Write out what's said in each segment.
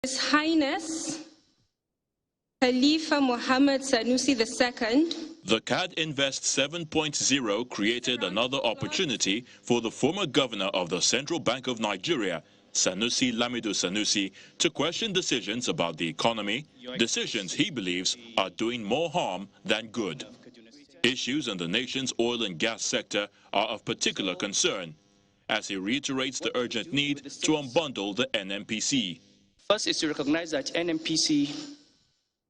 His Highness Khalifa Mohammed Sanusi II. The CAD Invest 7.0 created another opportunity for the former governor of the Central Bank of Nigeria, Sanusi Lamido Sanusi, to question decisions about the economy, decisions he believes are doing more harm than good. Issues in the nation's oil and gas sector are of particular concern, as he reiterates the urgent need to unbundle the NNPC. First is to recognize that NNPC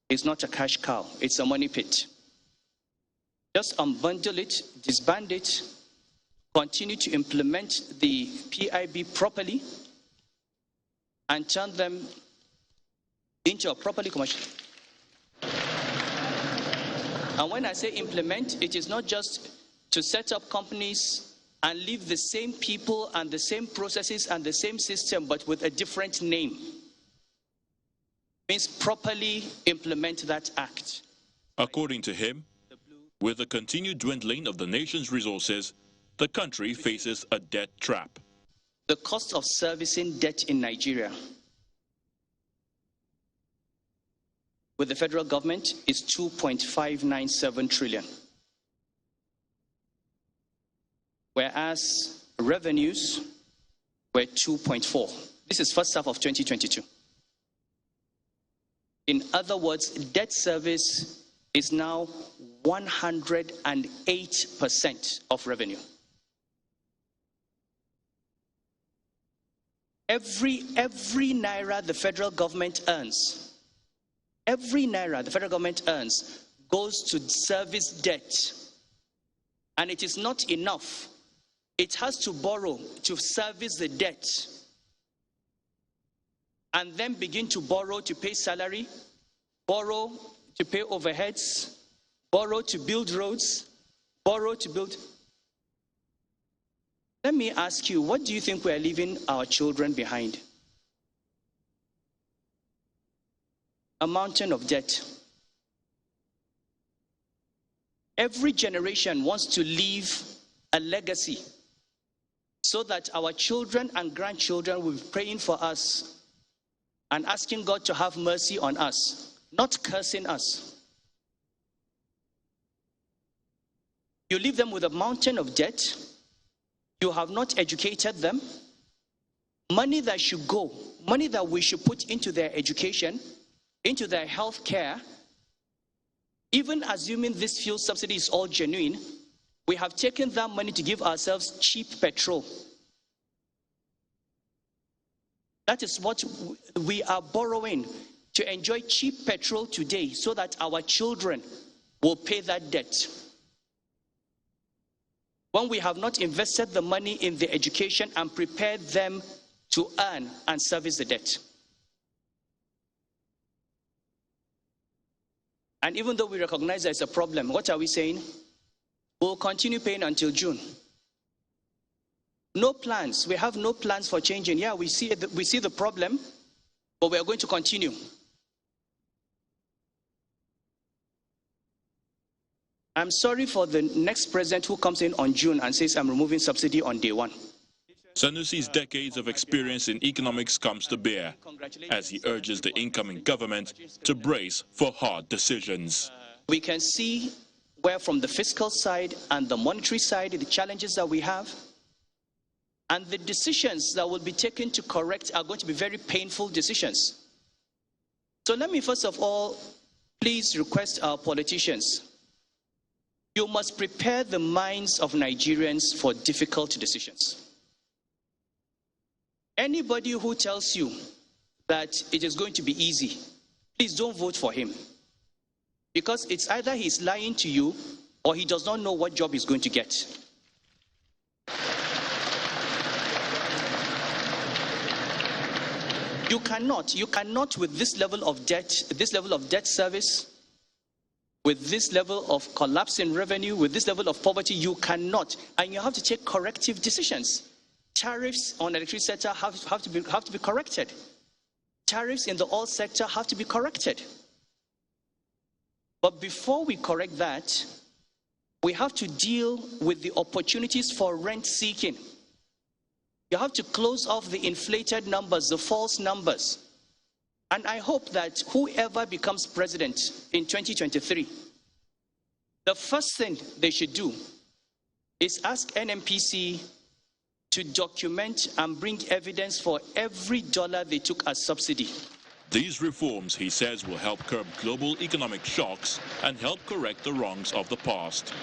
is not a cash cow, it's a money pit. Just unbundle it, disband it, continue to implement the PIB properly, and turn them into a properly commercial. And when I say implement, it is not just to set up companies and leave the same people and the same processes and the same system, but with a different name. It means properly implement that act. According to him, with the continued dwindling of the nation's resources, the country faces a debt trap. The cost of servicing debt in Nigeria with the federal government is 2.597 trillion. Whereas revenues were 2.4. This is first half of 2022. In other words, debt service is now 108% of revenue. Every naira the federal government earns, goes to service debt. And it is not enough. It has to borrow to service the debt. And then begin to borrow to pay salary, borrow to pay overheads, borrow to build roads, borrow to build. Let me ask you, what do you think we are leaving our children behind? A mountain of debt. Every generation wants to leave a legacy so that our children and grandchildren will be praying for us and asking God to have mercy on us, not cursing us. You leave them with a mountain of debt. You have not educated them. Money that should go, money that we should put into their education, into their health care, even assuming this fuel subsidy is all genuine, we have taken that money to give ourselves cheap petrol. That is what we are borrowing to enjoy cheap petrol today so that our children will pay that debt. When we have not invested the money in the education and prepared them to earn and service the debt. And even though we recognize there's a problem, what are we saying? We'll continue paying until June. No plans. We have no plans for changing. Yeah, we see the problem, but we are going to continue. I'm sorry for the next president who comes in on June and says, I'm removing subsidy on day one. Sanusi's decades of experience in economics comes to bear as he urges the incoming government to brace for hard decisions. We can see where from the fiscal side and the monetary side, the challenges that we have, and the decisions that will be taken to correct are going to be very painful decisions. So let me first of all, please request our politicians. You must prepare the minds of Nigerians for difficult decisions. Anybody who tells you that it is going to be easy, please don't vote for him. Because it's either he's lying to you or he does not know what job he's going to get. You cannot with this level of debt service, with this level of collapse in revenue, with this level of poverty, you cannot. And you have to take corrective decisions. Tariffs on electricity sector have to be corrected. Tariffs in the oil sector have to be corrected. But before we correct that, we have to deal with the opportunities for rent seeking. You have to close off the inflated numbers, the false numbers. And I hope that whoever becomes president in 2023, the first thing they should do is ask NNPC to document and bring evidence for every dollar they took as subsidy. These reforms, he says, will help curb global economic shocks and help correct the wrongs of the past.